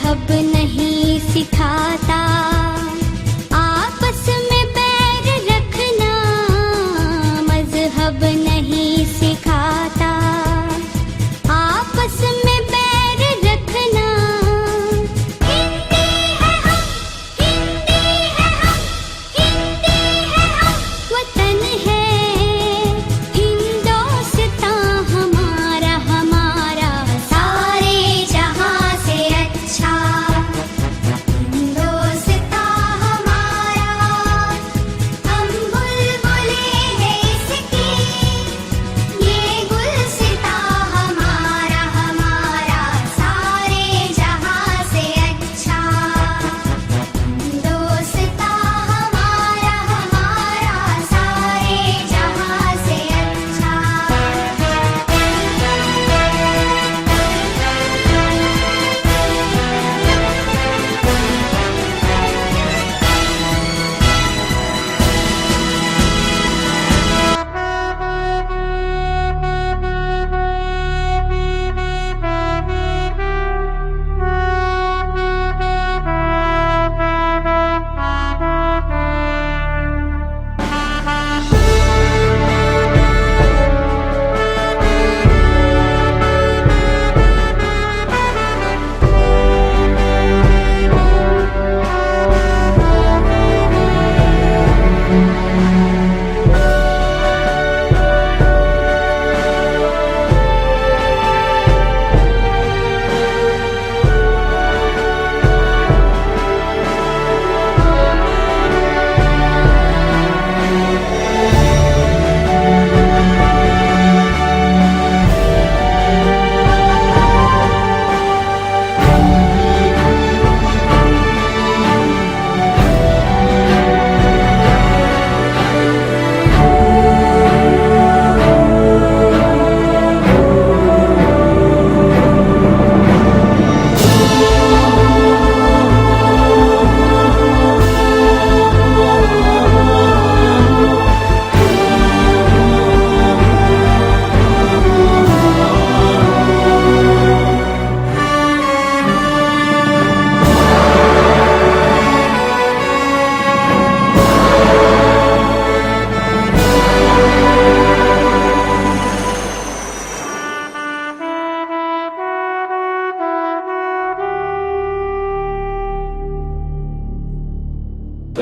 मजहब नहीं सिखाता, आपस में बैर रखना मजहब नहीं सिखाता, आपस में बैर रखना। हिंदी है हम, हिंदी है हम, हिंदी है हम, वतन है हिंदोस्तां हमारा, हमारा सारे जहां से अच्छा हिंदोस्तां हमारा। हम बुलबुले हैं इसकी, ये गुलसितां हमारा, हमारा सारे जहां से अच्छा हिंदोस्तां हमारा, हमारा सारे जहां से अच्छा।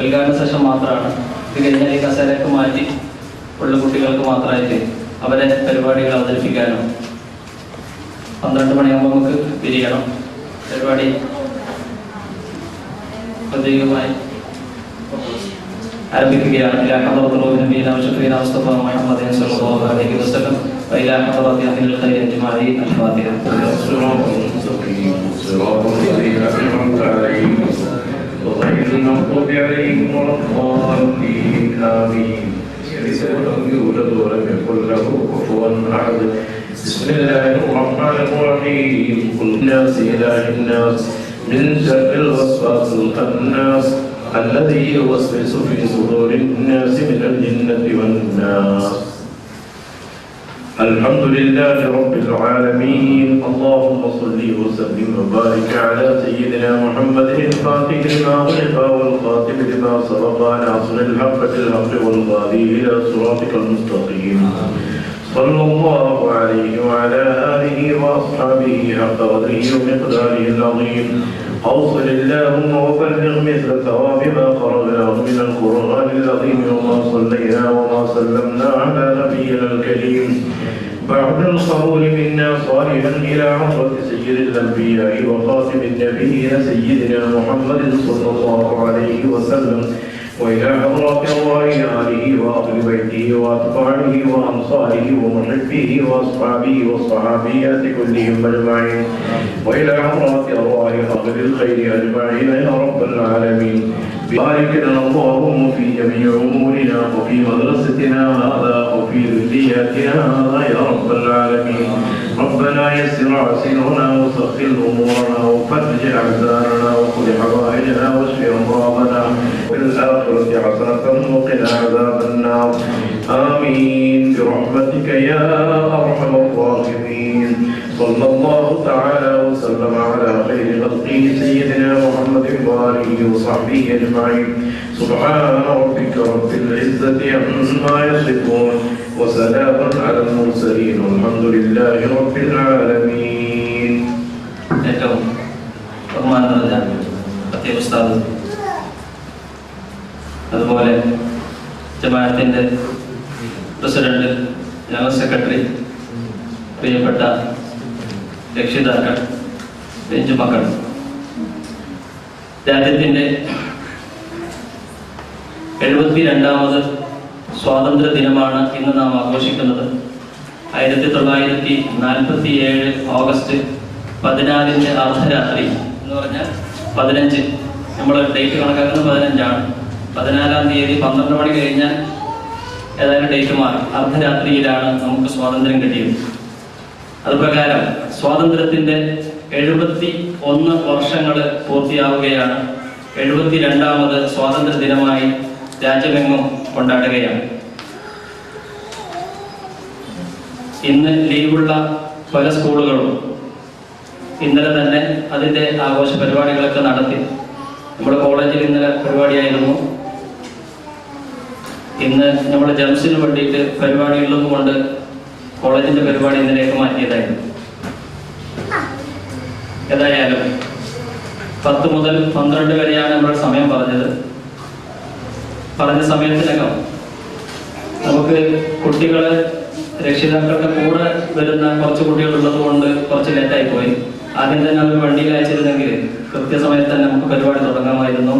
ഉദ്ഘാടന സെഷൻ മാത്രമാണ്. ഇത് കഴിഞ്ഞാൽ ഈ കസേരയൊക്കെ മാറ്റി ഉള്ള കുട്ടികൾക്ക് മാത്രമായിട്ട് അവരെ പരിപാടികൾ അവതരിപ്പിക്കാനും 12 മണിയാകുമ്പോൾ നമുക്ക് പിരിയണം. പരിപാടി പ്രത്യേകമായി ആരംഭിക്കുകയാണ്. إلى حضرة نبينا وشفينا مصطفى محمد صلى الله عليه وسلم وإلى حضرة أهل الخير أجمعين. الفاتحة. صراط المستقيم صراط الذين أنعمت عليهم غير المغضوب عليهم ولا الضالين آمين. لم يولد ولم يكن له كفوا أحد. بسم الله الرحمن الرحيم. قل الناس إله الناس من شر الوسواس الخناس الذي يوسوس في صدور الناس من الجنة والناس. الحمد لله رب العالمين. اللهم صل وسلم وبارك على سيدنا محمد الفاتح لما أغلق والخاتم لما سبق ناصر الحق بالحق والهادي إلى صراطك المستقيم. صلى الله عليه وعلى آله وأصحابه حق قدره ومقداره العظيم. أوصل اللهم وبلغ مثل ثواب ما قرأناه من القرآن العظيم وما صلينا وما سلمنا على نبينا الكريم بعد القول منا صالحا إلى حضرة سيد الأنبياء وخاتم النبيين سيدنا محمد صلى الله عليه وسلم وإلى حضرات الله آله وأهل بيته وأتباعه وأنصاره ومحبيه وأصحابه والصحابيات كلهم أجمعين وإلى حضرات أرواح أهل الخير أجمعين يا رب العالمين. بارك لنا اللهم في جميع أمورنا وفي مدرستنا هذا وفي ذرياتنا هذا يا رب العالمين. ربنا يسر عسيرنا وسخر أمورنا وفرج أحزاننا وخذ حوائجنا واشف أمراضنا وفي الآخرة حسنة وقنا عذاب النار. آمين برحمتك يا أرحم الراحمين. صلى الله تعالى وسلم على خير خلقه سيدنا محمد وآله وصحبه أجمعين سبحان ربك رب العزة عما يصفون وسلام على المرسلين والحمد لله رب العالمين. ഏറ്റവും ബഹുമാനം നിറഞ്ഞ പ്രത്യേക ഉസ്താദ്, അതുപോലെ ജമാഅത്തിന്റെ പ്രസിഡന്റ്, ജനറൽ സെക്രട്ടറി, പ്രിയപ്പെട്ട രക്ഷിതാക്കൾ, ബെഞ്ച് മക്കൾ, രാജ്യത്തിൻ്റെ 72ാമത് സ്വാതന്ത്ര്യ ദിനമാണ് ഇന്ന് നാം ആഘോഷിക്കുന്നത്. 1947 ഓഗസ്റ്റ് 14 അർദ്ധരാത്രി എന്ന് പറഞ്ഞാൽ 15, നമ്മൾ ഡേറ്റ് കണക്കാക്കുന്നത് 15ആണ്. 14-ാം തീയതി 12 മണി കഴിഞ്ഞാൽ ഏതായാലും ഡേറ്റ് മാറി, അർദ്ധരാത്രിയിലാണ് നമുക്ക് സ്വാതന്ത്ര്യം കിട്ടിയത്. അതുപ്രകാരം സ്വാതന്ത്ര്യത്തിൻ്റെ 71 വർഷങ്ങൾ പൂർത്തിയാവുകയാണ്. 72ാമത് സ്വാതന്ത്ര്യ ദിനമായി രാജ്യമെങ്ങും കൊണ്ടാടുകയാണ്. ഇന്ന് ലീവുള്ള പല സ്കൂളുകളും ഇന്നലെ തന്നെ അതിൻ്റെ ആഘോഷ പരിപാടികളൊക്കെ നടത്തി. നമ്മുടെ കോളേജിൽ ഇന്നലെ പരിപാടിയായിരുന്നു. ഇന്ന് നമ്മൾ ജംസിന് വേണ്ടിയിട്ട് പരിപാടിയുള്ളത് കൊണ്ട് കോളേജിൻ്റെ പരിപാടി ഇന്നലേക്ക് മാറ്റിയതായിരുന്നു. ഏതായാലും 10 മുതൽ 12 വരെയാണ് നമ്മൾ സമയം പറഞ്ഞത്. പറഞ്ഞ സമയത്തിനകം നമുക്ക് കുട്ടികളെ രക്ഷിതാക്കളുടെ കൂടെ വരുന്ന കുറച്ച് കുട്ടികളുള്ളത് കൊണ്ട് കുറച്ച് ലേറ്റായി പോയി. ആദ്യം തന്നെ അവർ വണ്ടിയിൽ അയച്ചിരുന്നെങ്കിൽ കൃത്യസമയത്ത് തന്നെ നമുക്ക് പരിപാടി തുടങ്ങാമായിരുന്നു.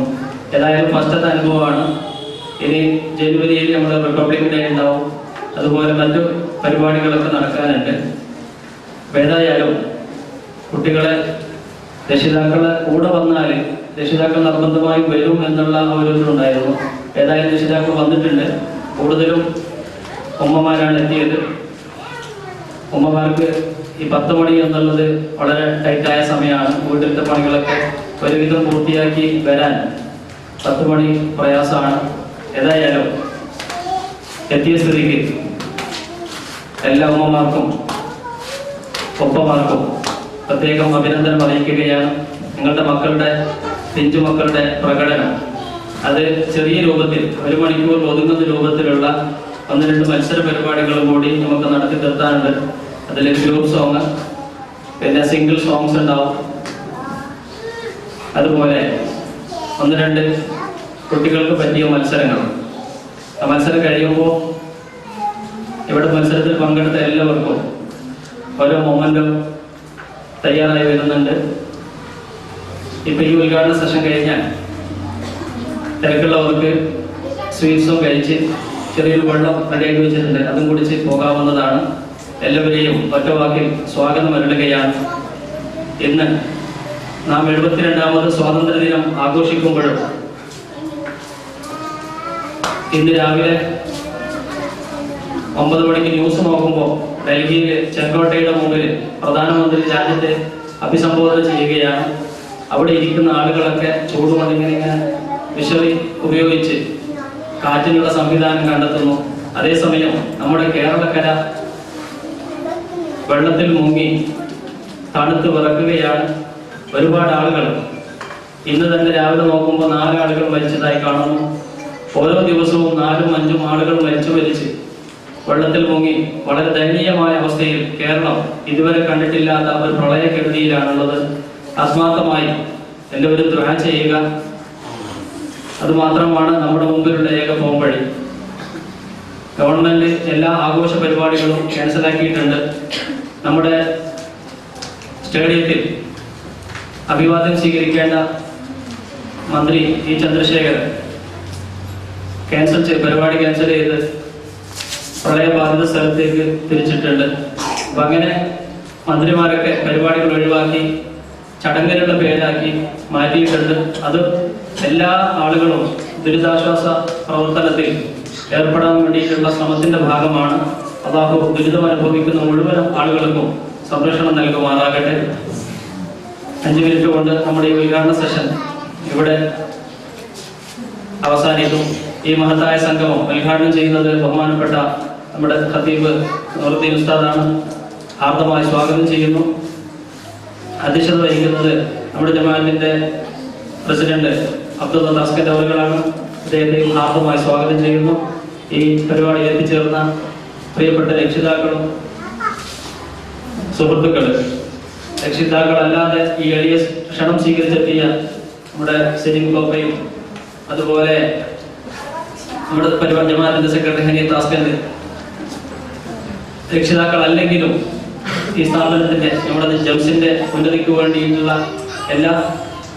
ഏതായാലും ഫസ്റ്റത്തെ അനുഭവമാണ്. ഇനി ജനുവരിയിൽ നമ്മൾ റിപ്പബ്ലിക് ഡേ ഉണ്ടാവും, അതുപോലെ മറ്റു പരിപാടികളൊക്കെ നടക്കാനുണ്ട്. ഏതായാലും കുട്ടികളെ രക്ഷിതാക്കളെ കൂടെ വന്നാൽ രക്ഷിതാക്കൾ നിർബന്ധമായും വരും എന്നുള്ള ഒരു ഇതുണ്ടായിരുന്നു. ഏതായാലും രക്ഷിതാക്കൾ വന്നിട്ടുണ്ട്. കൂടുതലും ഉമ്മമാരാണ് എത്തിയത്. ഉമ്മമാർക്ക് ഈ 10 മണി എന്നുള്ളത് വളരെ ടൈറ്റായ സമയമാണ്. വീട്ടിലത്തെ പണികളൊക്കെ ഒരുവിധം പൂർത്തിയാക്കി വരാൻ 10 മണി പ്രയാസമാണ്. ഏതായാലും എത്തിയ സ്ഥിതിക്ക് എല്ലാ ഉമ്മമാർക്കും ഒപ്പമാർക്കും പ്രത്യേകം അഭിനന്ദനം അറിയിക്കുകയാണ്. നിങ്ങളുടെ മക്കളുടെ, പിഞ്ചു മക്കളുടെ പ്രകടനം അത് ചെറിയ രൂപത്തിൽ 1 മണിക്കൂർ ഒതുങ്ങുന്ന രൂപത്തിലുള്ള 1-2 മത്സര പരിപാടികളും കൂടി നമുക്ക് നടത്തി തീർത്താനുണ്ട്. അതിൽ ഗ്രൂപ്പ് സോങ്, പിന്നെ സിംഗിൾ സോങ്സ് ഉണ്ടാവും. അതുപോലെ 1-2 കുട്ടികൾക്ക് പറ്റിയ മത്സരങ്ങൾ. ആ മത്സരം കഴിയുമ്പോൾ ഇവിടെ മത്സരത്തിൽ പങ്കെടുത്ത എല്ലാവർക്കും ഓരോ മൊമെന്റും തയ്യാറായി വരുന്നുണ്ട്. ഇപ്പൊ ഈ ഉദ്ഘാടന സെഷൻ കഴിഞ്ഞാൽ തിരക്കുള്ളവർക്ക് സ്വീറ്റ്സും കഴിച്ച് ചെറിയൊരു വെള്ളം റെഡിയാക്കി വെച്ചിട്ടുണ്ട്, അതും കുടിച്ച് പോകാവുന്നതാണ്. എല്ലാവരെയും ഒറ്റ വാക്കിൽ സ്വാഗതം അരുളുകയാണ്. ഇന്ന് നാം 72ാമത് സ്വാതന്ത്ര്യ ദിനം ആഘോഷിക്കുമ്പോഴും ഇന്ന് രാവിലെ 9 മണിക്ക് ന്യൂസ് നോക്കുമ്പോൾ ഡൽഹിയിൽ ചെങ്കോട്ടയുടെ മുമ്പിൽ പ്രധാനമന്ത്രി രാജ്യത്തെ അഭിസംബോധന ചെയ്യുകയാണ്. അവിടെ ഇരിക്കുന്ന ആളുകളൊക്കെ ചൂടുകൊണ്ടിങ്ങനെ വിഷറി ഉപയോഗിച്ച് കാറ്റിനുള്ള സംവിധാനം കണ്ടെത്തുന്നു. അതേസമയം നമ്മുടെ കേരളക്കര വെള്ളത്തിൽ മുങ്ങി തണുത്ത് വിറക്കുകയാണ്. ഒരുപാട് ആളുകൾ ഇന്ന് തന്നെ രാവിലെ നോക്കുമ്പോൾ 4 ആളുകൾ മരിച്ചതായി കാണുന്നു. ഓരോ ദിവസവും 4ഉം 5ഉം ആളുകൾ മരിച്ച് വെള്ളത്തിൽ മുങ്ങി വളരെ ദയനീയമായ അവസ്ഥയിൽ കേരളം ഇതുവരെ കണ്ടിട്ടില്ലാത്ത ഒരു പ്രളയക്കെടുതിയിലാണുള്ളത്. ആത്മാർത്ഥമായി എല്ലാവരും ദുആ ചെയ്യുക. അതുമാത്രമാണ് നമ്മുടെ മുമ്പിലുള്ള ഏക പോംവഴി. ഗവൺമെന്റ് എല്ലാ ആഘോഷ പരിപാടികളും ക്യാൻസലാക്കിയിട്ടുണ്ട്. നമ്മുടെ സ്റ്റേഡിയത്തിൽ അഭിവാദ്യം സ്വീകരിക്കേണ്ട മന്ത്രി ഇ ചന്ദ്രശേഖരൻ പരിപാടി ക്യാൻസൽ ചെയ്ത് പ്രളയബാധിത സ്ഥലത്തേക്ക് തിരിച്ചിട്ടുണ്ട്. അപ്പം അങ്ങനെ മന്ത്രിമാരൊക്കെ പരിപാടികൾ ഒഴിവാക്കി ചടങ്ങിലുള്ള പേരാക്കി മാറ്റിയിട്ടുണ്ട്. അത് എല്ലാ ആളുകളും ദുരിതാശ്വാസ പ്രവർത്തനത്തിൽ ഏർപ്പെടാൻ വേണ്ടിയിട്ടുള്ള ശ്രമത്തിന്റെ ഭാഗമാണ്. അല്ലാഹു ദുരിതം അനുഭവിക്കുന്ന മുഴുവൻ ആളുകൾക്കും സംരക്ഷണം നൽകുമാറാകട്ടെ. 5 മിനിറ്റ് കൊണ്ട് നമ്മുടെ ഈ ഉദ്ഘാടന സെഷൻ ഇവിടെ അവസാനിക്കും. ഈ മഹത്തായ സംഗമം ഉദ്ഘാടനം ചെയ്യുന്നത് ബഹുമാനപ്പെട്ട നമ്മുടെ ഖത്തീബ് നൂറുദ്ദീൻ ഉസ്താദാണ്. ഹാർദമായി സ്വാഗതം ചെയ്യുന്നു. അധ്യക്ഷത വഹിക്കുന്നത് നമ്മുടെ ജമാഅത്തിന്റെ പ്രസിഡന്റ് അബ്ദുള്ള താസ്കറ്റ് അവറുകളാണ്. അദ്ദേഹത്തെയും ഹാർദമായി സ്വാഗതം ചെയ്യുന്നു. ഈ പരിപാടിയിൽ എത്തിച്ചേർന്ന പ്രിയപ്പെട്ട രക്ഷിതാക്കളും സുഹൃത്തുക്കളും, രക്ഷിതാക്കളല്ലാതെ ഈ എളിയ ക്ഷണം സ്വീകരിച്ചെത്തിയ നമ്മുടെ സെലിം കോപ്പയും അതുപോലെ നമ്മുടെ പരിപാടി ജമാഅത്തിന്റെ സെക്രട്ടറി ഹനീഫ് താസ്കറ്റ്, രക്ഷിതാക്കളല്ലെങ്കിലും ഈ സ്ഥാപനത്തിന്റെ നമ്മുടെ ജംസിന്റെ ഉന്നതിക്ക് വേണ്ടിയിട്ടുള്ള എല്ലാ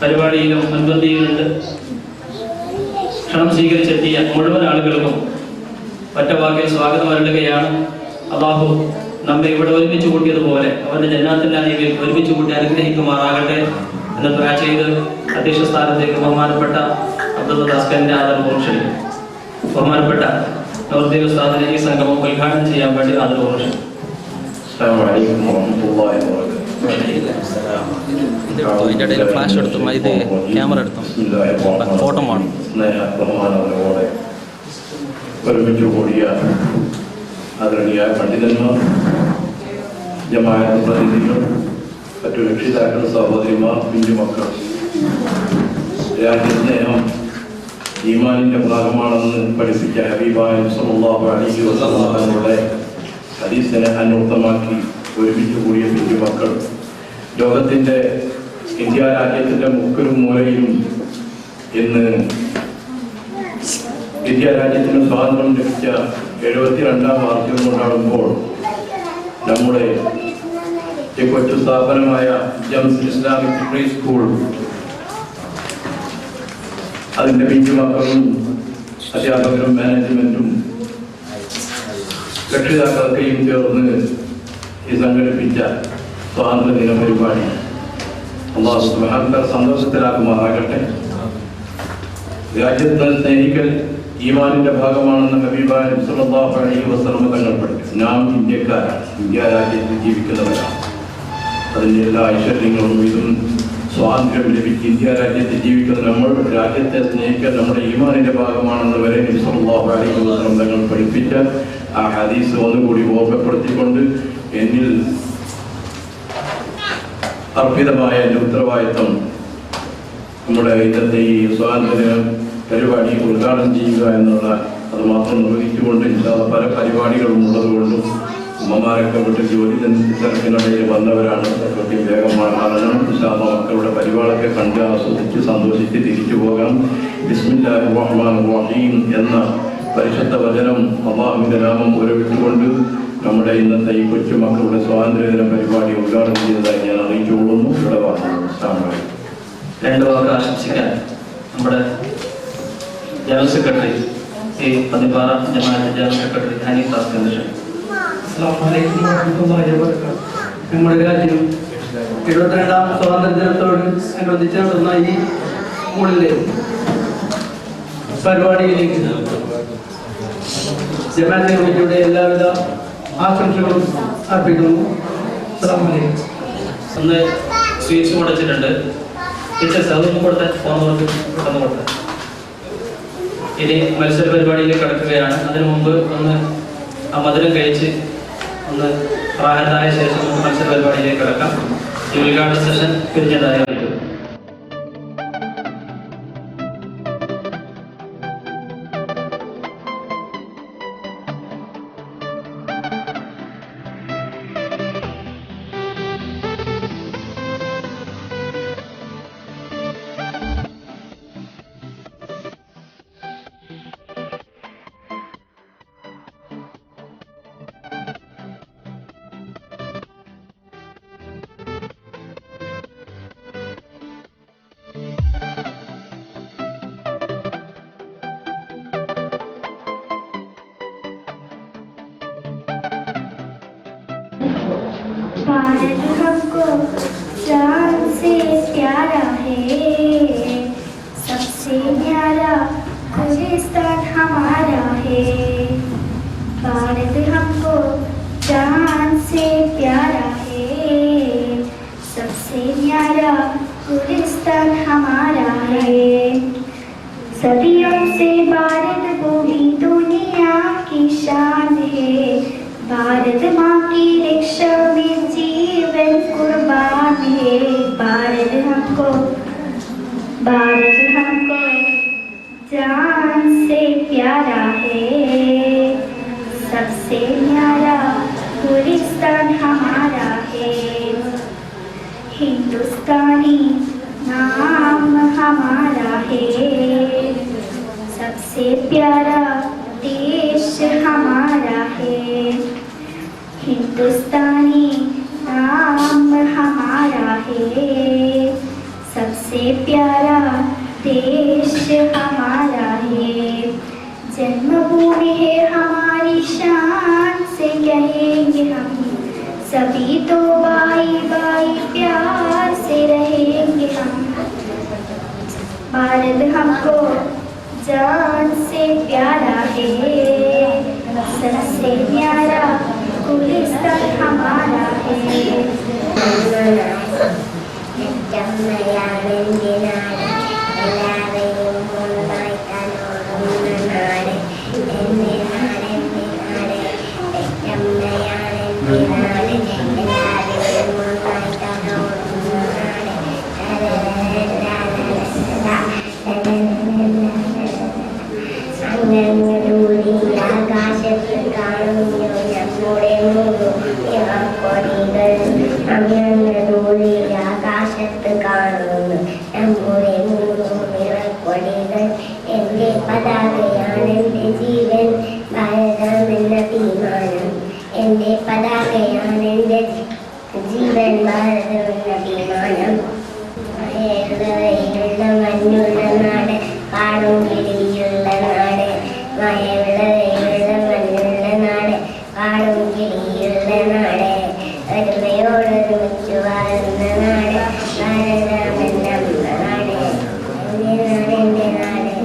പരിപാടിയിലും മുൻപന്തിയിലുണ്ട്. ക്ഷണം സ്വീകരിച്ചെത്തിയ മുഴുവൻ ആളുകൾക്കും ഒറ്റവാക്കിൽ സ്വാഗതം അരുളുകയാണ്. അല്ലാഹു നമ്മെ ഇവിടെ ഒരുമിച്ച് കൂട്ടിയതുപോലെ അവന്റെ ജന്നാത്തിന്റെ അരികിൽ ഒരുമിച്ച് കൂട്ടി അനുഗ്രഹിക്കുമാറാകട്ടെ എന്ന് ദുആ ചെയ്ത് അധ്യക്ഷ സ്ഥാനത്തേക്ക് ബഹുമാനപ്പെട്ട അബ്ദുള്ള താസ്കറ്റിന്റെ ആദരപൂർവ്വം ക്ഷണിക്കും. ബഹുമാനപ്പെട്ട നൂറുദ്ദീൻ ഉസ്താദിനെ ഈ സംഗമം ഉദ്ഘാടനം ചെയ്യാൻ വേണ്ടി ആദരപൂർവ്വം ക്ഷണിക്കും. ഇതിൻ്റെ ഇടയിൽ ഫ്ലാഷ് എടുത്തു, ഇത് ക്യാമറ എടുത്തു, ഫോട്ടോ വേണം. ഒരുമിച്ച് കൂടിയ ആദരണീയ പണ്ഡിതന്മാർ, ജമാഅത്ത് പ്രതിനിധികൾ, മറ്റു രക്ഷിതാക്കൾ, സഹോദരിമാർ, കുഞ്ഞുമക്കൾ, രാജ്യസ്നേഹം ഈമാനിന്റെ ഭാഗമാണെന്ന് പഠിപ്പിച്ച ഹബീബായ സല്ലല്ലാഹു അലൈഹി വസല്ലം തങ്ങളുടെ ഹദീസിനെ അന്വർത്ഥമാക്കി ഒരുമിച്ച് കൂടിയ കുഞ്ഞുമക്കൾ, ലോകത്തിന്റെ ഇന്ത്യ രാജ്യത്തിന്റെ മുക്കിലും മൂലയിലും ഇന്ന് ഇന്ത്യ രാജ്യത്തിന് സ്വാതന്ത്ര്യം ലഭിച്ച 72ാം വാർഷികം കൊണ്ടാടുമ്പോൾ നമ്മുടെ ഈ കൊച്ചു സ്ഥാപനമായ ജംസ് ഇസ്ലാമിക് പ്രീ സ്കൂൾ, അതിൻ്റെ പിഞ്ചുമക്കളും അധ്യാപകരും മാനേജ്മെന്റും രക്ഷിതാക്കളൊക്കെയും ചേർന്ന് ഈ സംഘടിപ്പിച്ച സ്വാതന്ത്ര്യദിന പരിപാടി അല്ലാഹു സുബ്ഹാനഹു വ തആല സന്തോഷത്തിലാക്കുമാറാകട്ടെ. രാജ്യത്തെ സ്നേഹിക്കൽ ഈമാനിന്റെ ഭാഗമാണെന്ന് ഹബീബായ സല്ലല്ലാഹു അലൈഹി വസല്ലം തങ്ങൾ പഠിപ്പിച്ചു. നാം ഇന്ത്യക്കാരാണ്, ഇന്ത്യ രാജ്യത്തിൽ ജീവിക്കുന്നവരാണ്. അതിൻ്റെ എല്ലാ ഐശ്വര്യങ്ങളും ഇതും സ്വാതന്ത്ര്യം ലഭിച്ച് ഇന്ത്യ രാജ്യത്ത് ജീവിക്കുന്ന നമ്മൾ രാജ്യത്തെ സ്നേഹിക്കൽ നമ്മുടെ ഈമാനിന്റെ ഭാഗമാണെന്ന് വരെ നബി സല്ലല്ലാഹു അലൈഹി വസല്ലം തങ്ങൾ പഠിപ്പിച്ച ആ ഹദീസ് ഒന്നുകൂടി ഓർമ്മപ്പെടുത്തിക്കൊണ്ട് എന്നിൽ അർപ്പിതമായ എൻ്റെ ഉത്തരവാദിത്വം നമ്മുടെ ഇന്നത്തെ ഈ സ്വാതന്ത്ര്യ പരിപാടി ഉദ്ഘാടനം ചെയ്യുക എന്നുള്ള അത് മാത്രം നിർവഹിച്ചുകൊണ്ട് പല പരിപാടികളും ഉള്ളതുകൊണ്ടും ഉമ്മമാരൊക്കെ വിട്ട് ജോലി തിരക്കിനിടയിൽ വന്നവരാണ്. അതൊക്കെ വേഗമാകണം. മക്കളുടെ പരിപാടിയൊക്കെ കണ്ട് ആസ്വദിച്ച് സന്തോഷിച്ച് തിരിച്ചു പോകാം. ബിസ്മില്ലാഹിർ റഹ്മാനിർ റഹീം എന്ന പരിശുദ്ധ വചനം അല്ലാഹുവിന്റെ നാമം ഉരുവിട്ടുകൊണ്ട് നമ്മുടെ ഇന്നത്തെ ഈ കൊച്ചുമക്കളുടെ സ്വാതന്ത്ര്യദിന പരിപാടി ഉദ്ഘാടനം ചെയ്തതായി ഞാൻ അറിയിച്ചുകൊള്ളുന്നു. ഇവിടെ പറഞ്ഞു രണ്ട് വാക്ക് ആശംസിക്കാൻ നമ്മുടെ ജനറൽ സെക്രട്ടറി ഈ പതിപ്പാറ ജമാഅത്ത് ജനറൽ സെക്രട്ടറി ഹനീഫ് താസ്കറ്റ്. നമ്മുടെ രാജ്യം 72ാം സ്വാതന്ത്ര്യ ദിനത്തോട് അനുബന്ധിച്ച് നടത്തുന്ന ഈ സ്കൂളിലെ പരിപാടിയിലേക്ക് ജമാഅത്ത് കമ്മിറ്റിയുടെ എല്ലാവിധ ആശംസകളും അർപ്പിക്കുന്നു. ഒന്ന് സ്വീറ്റ്സ് കൊടുത്തിട്ടുണ്ട്. ടീച്ചേഴ്സ് അതൊന്നും കൊടുത്താൽ ഫോണവർക്ക് പെട്ടെന്ന് കൊടുത്താൽ. ഇനി മത്സര പരിപാടിയിലേക്ക് കടക്കുകയാണ്. അതിനു മുമ്പ് ഒന്ന് ആ മധുരം കഴിച്ച് ഒന്ന് പ്രായത്തായ ശേഷം നമുക്ക് മത്സര പരിപാടിയിലേക്ക് കിടക്കാം. ഈ ഉദ്ഘാടന സെഷൻ പിരിഞ്ഞതായി അറിയിച്ചു. भारत हमको जान से प्यारा है, सबसे न्यारा गुलिस्तान हमारा है। भारत हमको जान से प्यारा है, सबसे न्यारा गुलिस्तान हमारा है। सदियों से भारत भूमि दुनिया की शान है, भारत माँ की रक्षा में हमको भारत हमको जान से प्यारा है सबसे न्यारा गुलिस्तान हमारा है हिंदुस्तानी नाम हमारा है सबसे प्यारा देश हमारा है हिंदुस्तानी नाम हमारा है सबसे प्यारा देश हमारा है जन्मभूमि है हमारी शान से कहेंगे हम सभी तो भाई भाई प्यार से रहेंगे हम भारत हमको जान से प्यारा है सबसे प्यारा गुलिस्तान हमारा है ആകാശത്ത് കാണുന്നു നമ്മുടെ മൂന്നു നിറക്കൊടികൾ എൻ്റെ പതാകയാണ് എൻ്റെ ജീവൻ ഭാരതമെന്ന തീരുമാനം എൻ്റെ പതാകയാണ് എൻ്റെ ജീവൻ ഭാരതമെന്ന തീരുമാനം മഴയുള്ള മഞ്ഞുള്ള നാട് കാടും കിളിയുള്ള നാട് മഴയുള്ള മഞ്ഞുള്ള നാട് കാടും കിളിയുള്ള നാട് ഒരുമയോടൊരുമിച്ചു വാഴുന്ന നാട് ഭാരതമെന്ന നാട് എൻ്റെ നാട് എൻ്റെ നാട്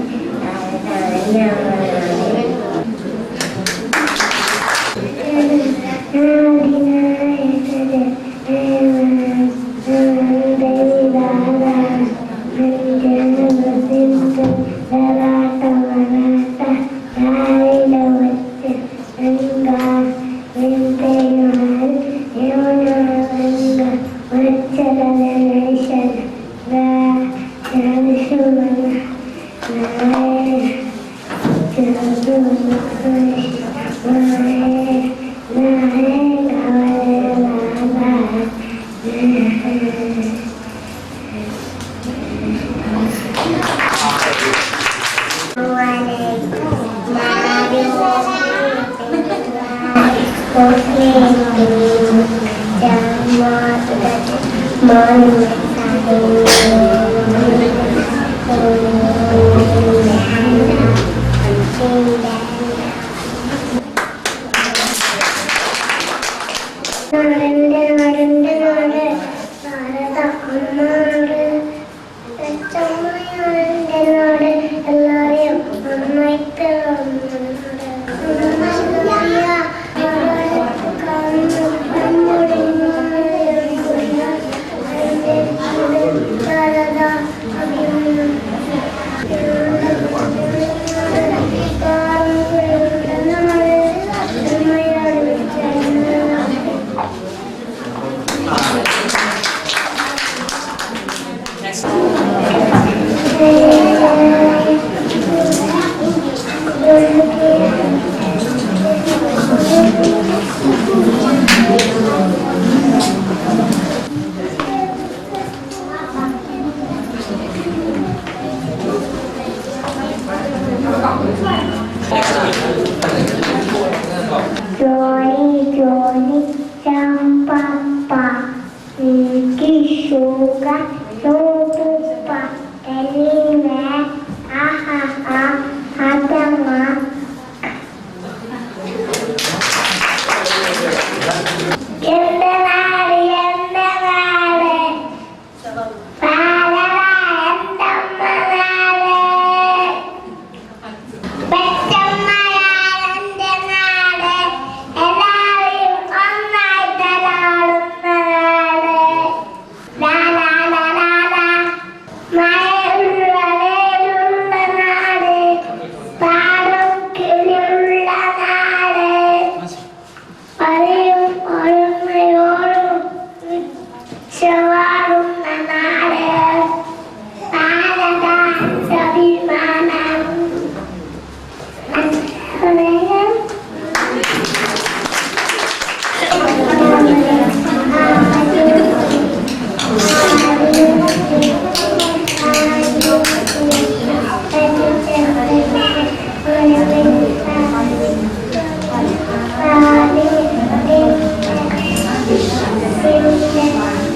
Shawarma Nare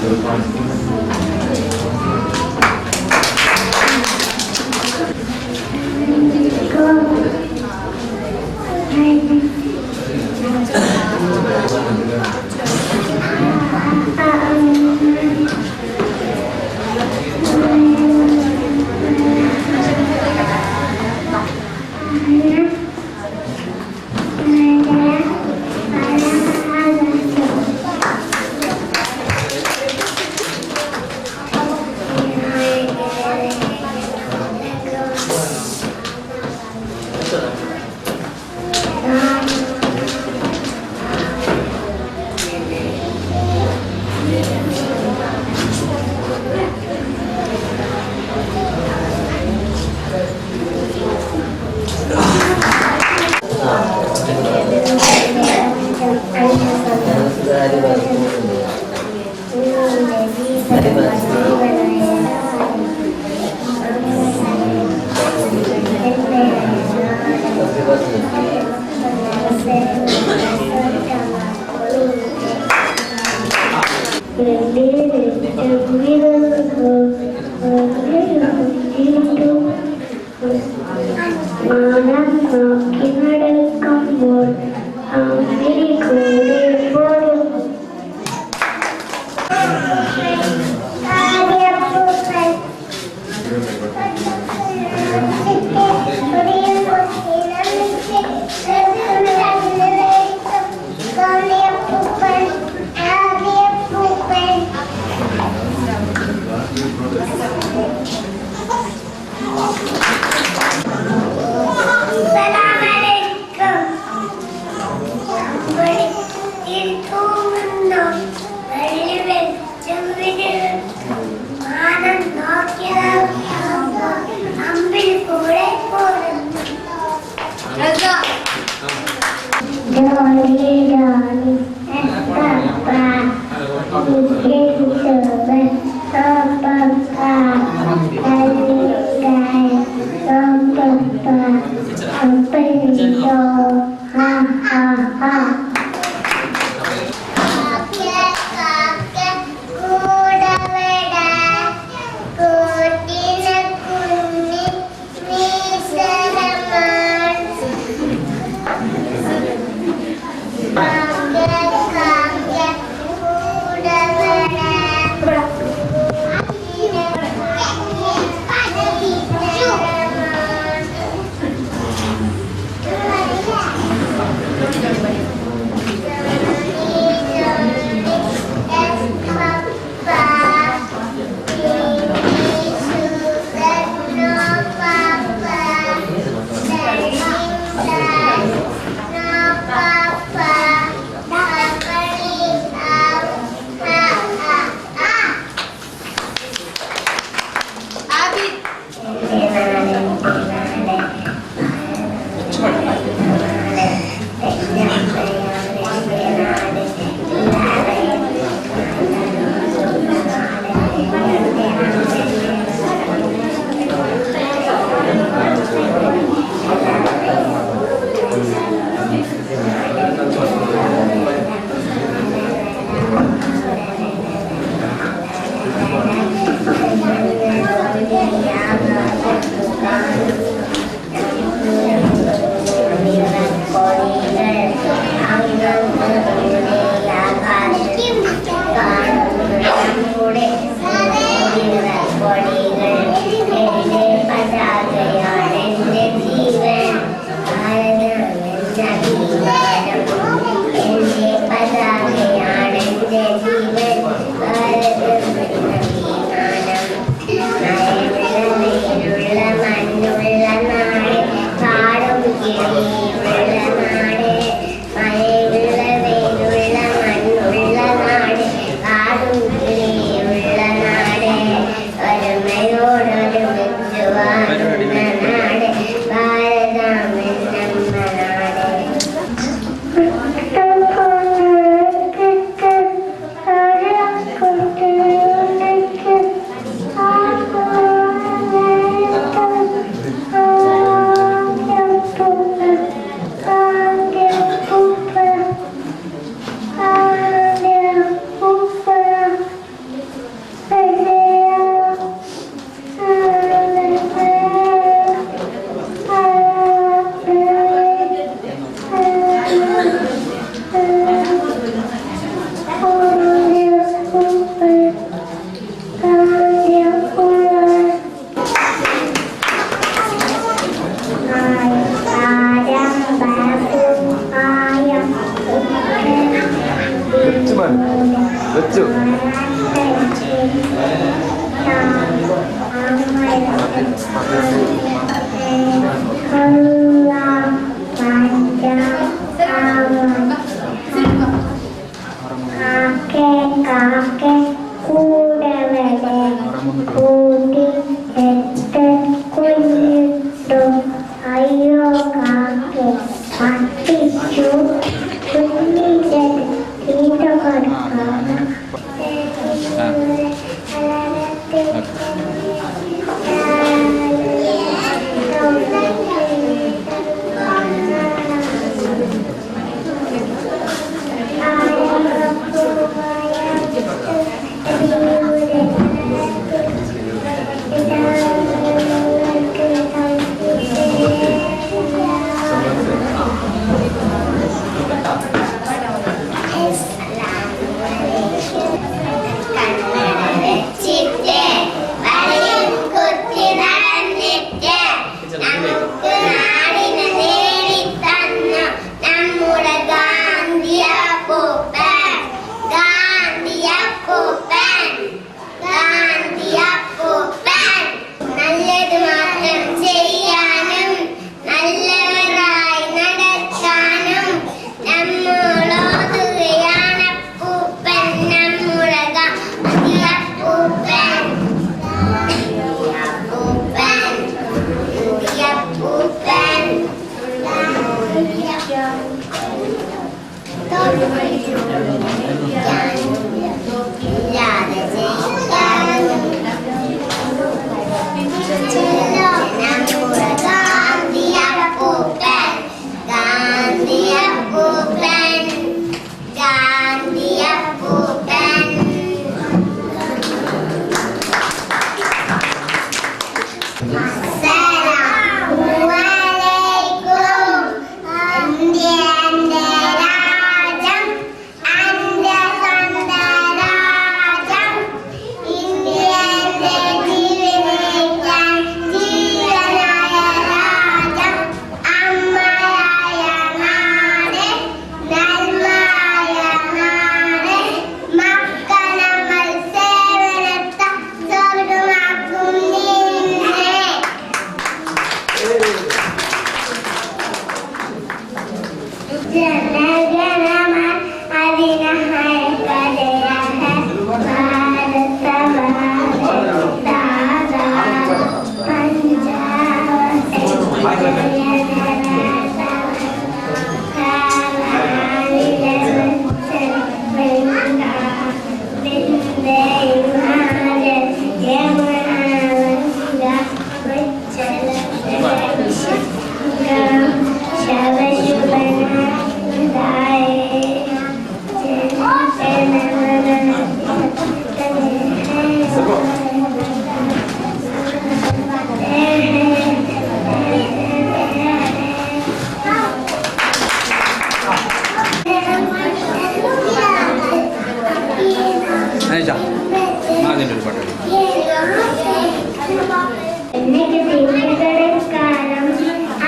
ജീവൻ കൂടവരെ കൂട്ടി എത്ര കുഞ്ഞിട്ടു അയ്യോ കാക്കെ പട്ടിച്ചു കുഞ്ഞിന്റെ തീറ്റ കൊടുക്കാം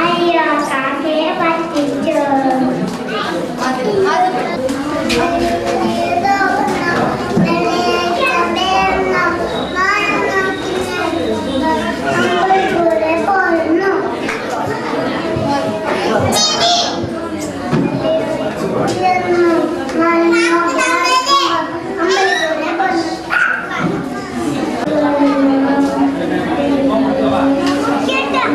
അയ്യോ കാക്കയെ പറ്റിച്ചോ Get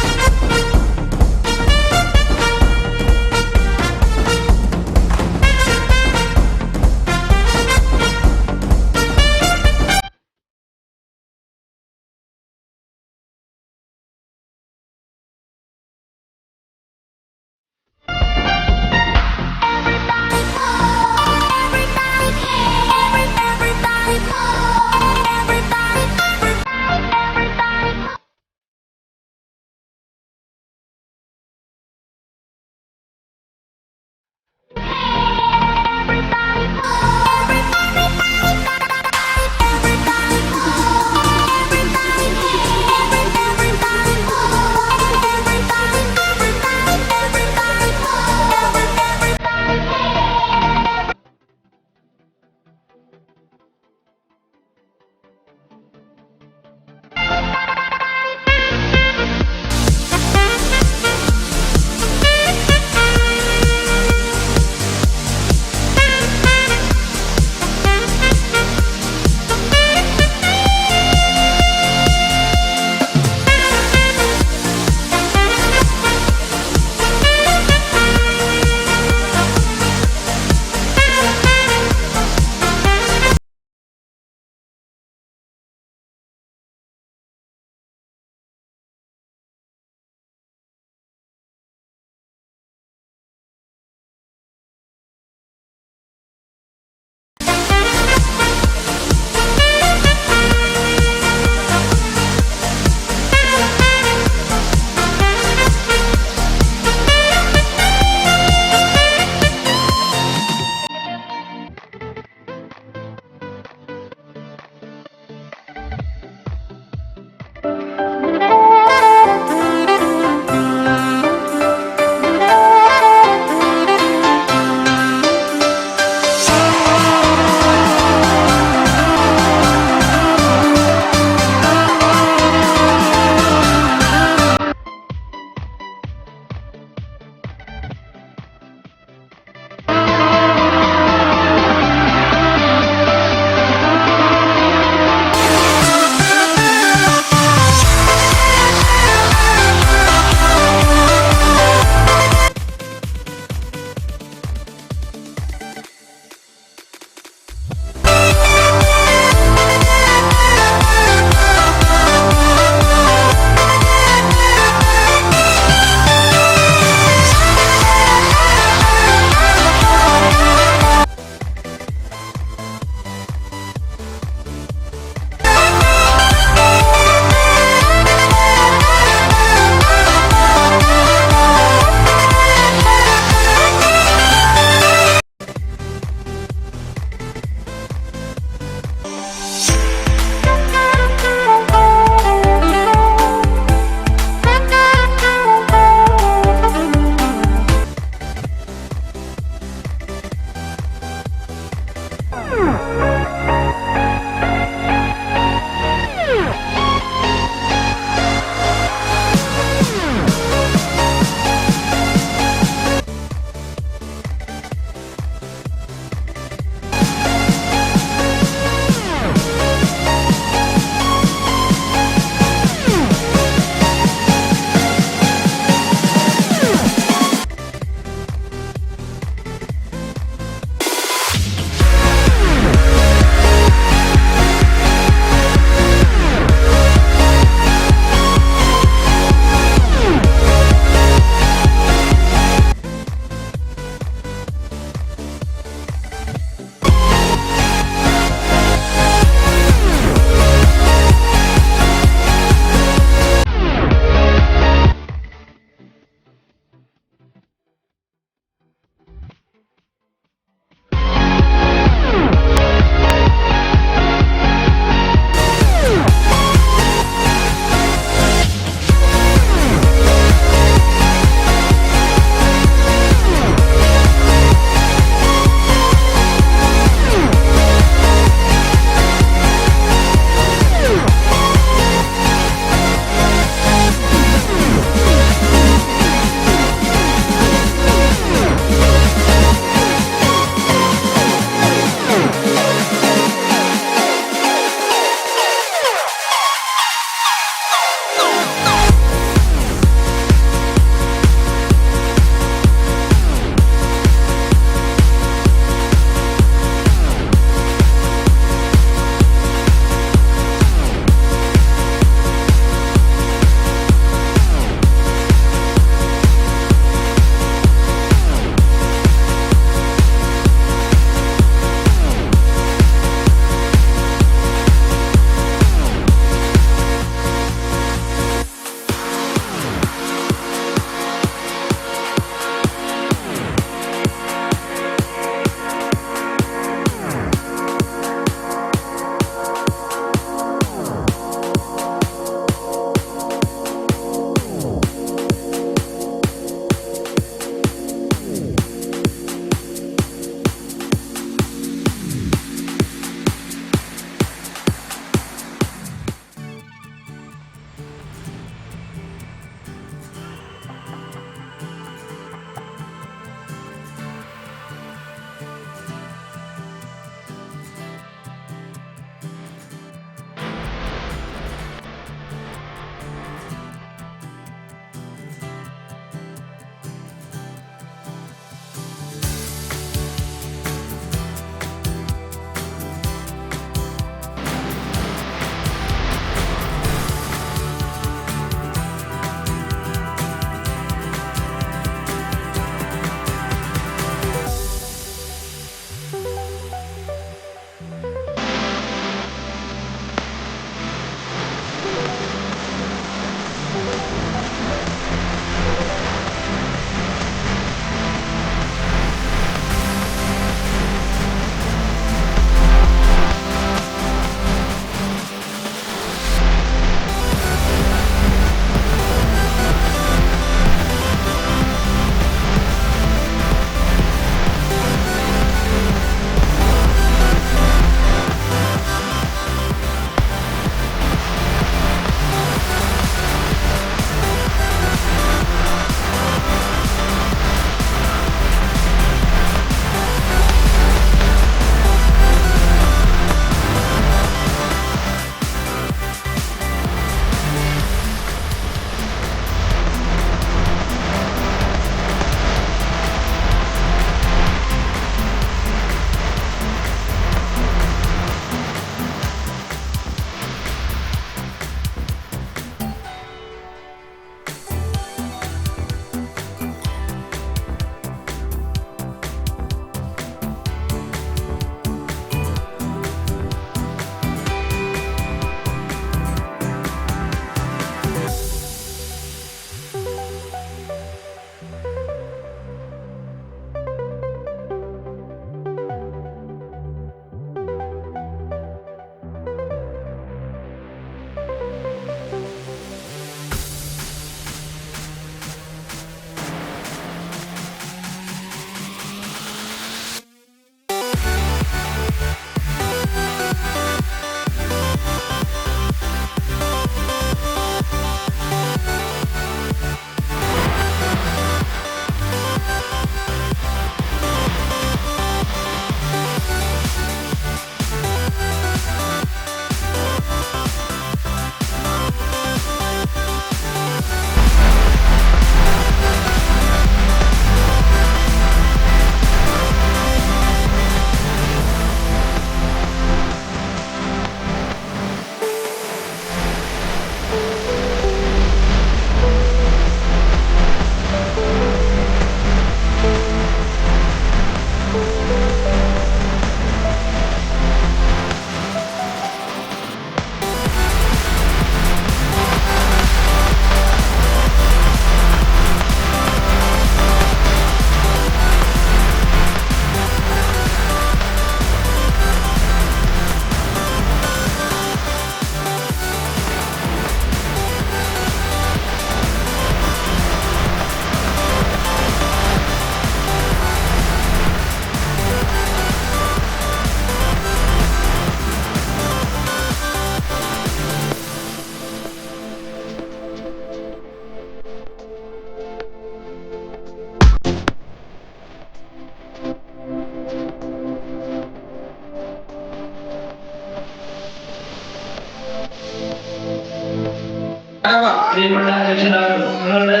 പ്രിയപ്പെട്ട രക്ഷിതാക്കൾ, നിങ്ങളുടെ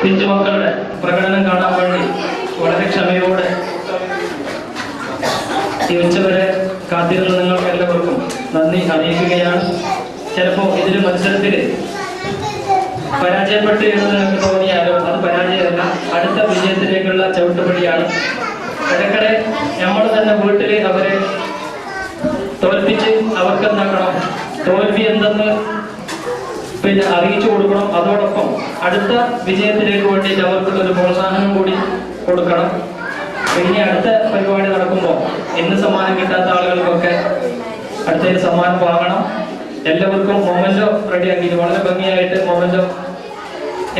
പിഞ്ചുമക്കളുടെ പ്രകടനം കാണാൻ വേണ്ടി വളരെ ക്ഷമയോടെ ഈ ഉച്ചവരെ കാത്തിരുന്ന നിങ്ങൾക്ക് എല്ലാവർക്കും നന്ദി അറിയിക്കുകയാണ്. ചിലപ്പോൾ ഇതിൽ മത്സരത്തിൽ പരാജയപ്പെട്ടു എന്ന് നിങ്ങൾക്ക് തോന്നിയാലും അത് പരാജയമല്ല, അടുത്ത വിജയത്തിലേക്കുള്ള ചവിട്ടുപടിയാണ്. ഇടയ്ക്കിടെ നമ്മൾ തന്നെ വീട്ടിൽ അവരെ തോൽപ്പിച്ച് അവർക്ക് എന്താക്കണം, തോൽവി എന്തെന്ന് അറിയിച്ചു കൊടുക്കണം. അതോടൊപ്പം അടുത്ത വിജയത്തിലേക്ക് വേണ്ടിയിട്ട് അവർക്കുള്ള ഒരു പ്രോത്സാഹനം കൂടി കൊടുക്കണം. ഇനി അടുത്ത പരിപാടി നടക്കുമ്പോൾ ഇന്ന് സമ്മാനം കിട്ടാത്ത ആളുകൾക്കൊക്കെ അടുത്ത സമ്മാനം വാങ്ങണം. എല്ലാവർക്കും മൊമെന്റോ റെഡിയാക്കിയിട്ട് വളരെ ഭംഗിയായിട്ട് മൊമെന്റോ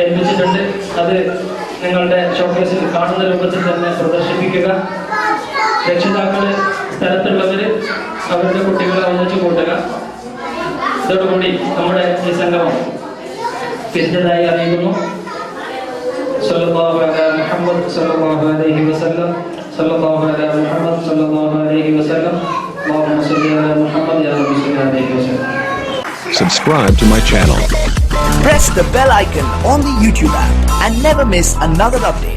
ഏൽപ്പിച്ചിട്ടുണ്ട്. അത് നിങ്ങളുടെ ഷോക്കേസിൽ കാണുന്ന രൂപത്തിൽ തന്നെ പ്രദർശിപ്പിക്കുക. രക്ഷിതാക്കള് സ്ഥലത്തുള്ളവര് അവരുടെ കുട്ടികളെ ഒന്നിച്ചു കൂട്ടുക. ഇതോടുകൂടി നമ്മുടെ ഈ സംഗമം പിരിഞ്ഞതായി അറിയിക്കുന്നു. സല്ലല്ലാഹു അലാ മുഹമ്മദ് സല്ലല്ലാഹു അലൈഹി വസല്ലം, സല്ലല്ലാഹു അലാ മുഹമ്മദ് സല്ലല്ലാഹു അലൈഹി വസല്ലം, അല്ലാഹുമ്മ സ്വല്ലി അലാ മുഹമ്മദ് യാ റബ്ബി സ്വല്ലി അലൈഹി വസല്ലം. Subscribe to my channel. Press the bell icon on the YouTube app and never miss another update.